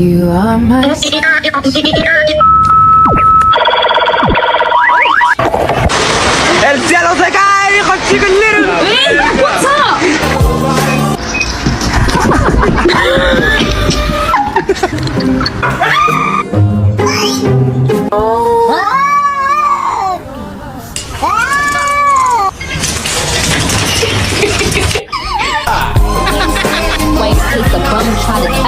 You are my El cielo se cae, hijo chico little. Wait, what's up? White case of bum try to